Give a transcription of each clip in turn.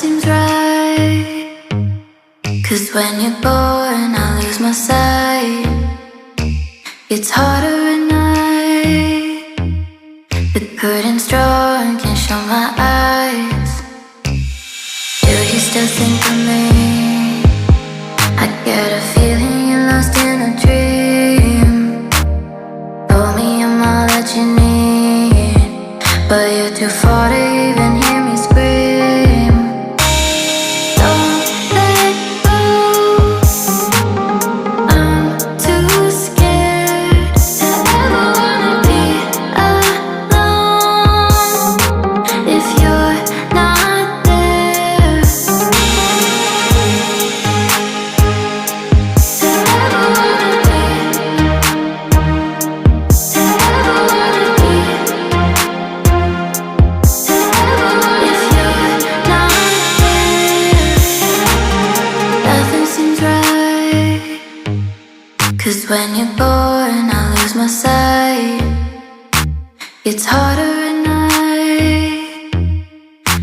seems right. 'Cause when you're born, I lose my sight. It's harder at night. The curtain's drawn, can't show my eyes. Do you still think of me? I get a feeling you're lost in a dream. Told me I'm all that you need, but you're too far to even hear me scream. Don't let go, I'm too scared to ever wanna be alone. If you're not there, to ever wanna be, to ever wanna be, to ever, if you're not there, nothing seems right. 'Cause when you're born, I lose my sight. It's harder at night.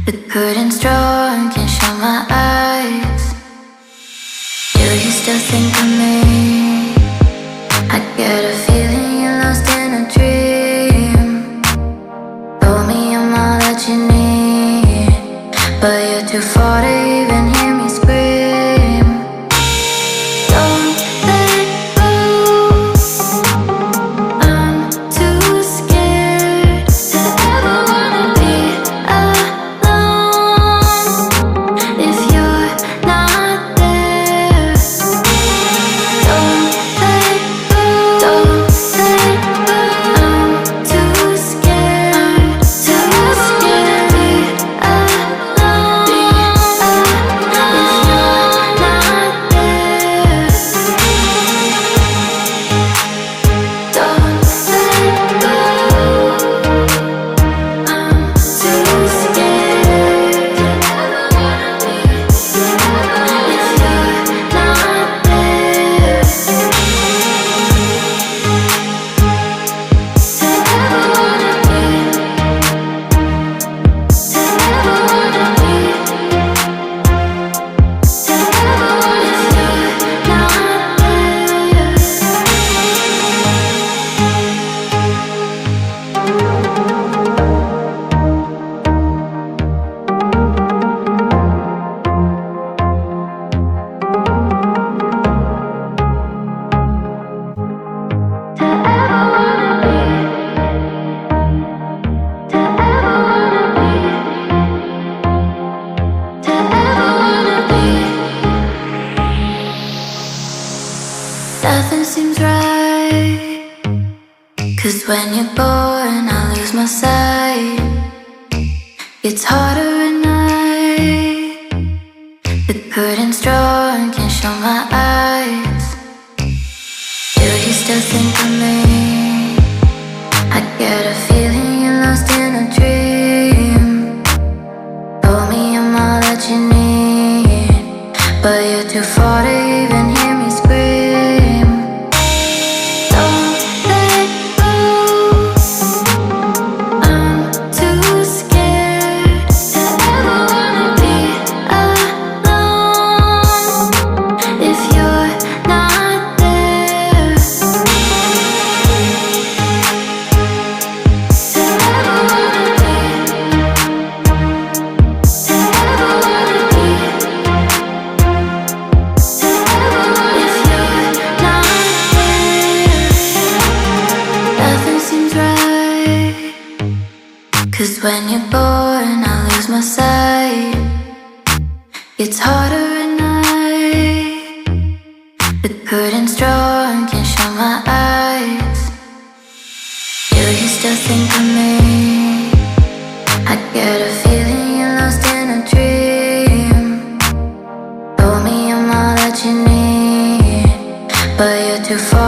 The curtain's drawn, can't show my eyes. Do you still think of me? I get a feeling you're lost in a dream. Told me I'm all that you need, but you're too far to even hear me scream. Don't let go, I'm too scared to ever wanna be alone. If you're not there, don't let go, don't let go. I'm too scared to be alone. If you're not there, don't let go. I'm too scared to ever wanna be. If you're not there, to ever wanna be, to ever wanna be, to ever, if you're not there. To ever wanna be, to ever wanna be, to ever wanna be. Nothing seems right. 'Cause when you're born, I lose my sight. It's harder at night. The curtain's drawn, can't show my eyes. Do you still think of me? I get a feeling you're lost in a dream. Told me I'm all that you need, but you're too far to even hear me scream. Don't let go, I'm too scared to ever wanna be alone. If you're not there, to ever wanna be, to ever wanna be, to ever, if you're not there, nothing seems right. 'Cause when you're born, I lose my sight. It's harder at night. The curtain's drawn, can't show my eyes. Do you still think of me? I get a feeling you're lost in a dream. Told me I'm all that you need, but you're too far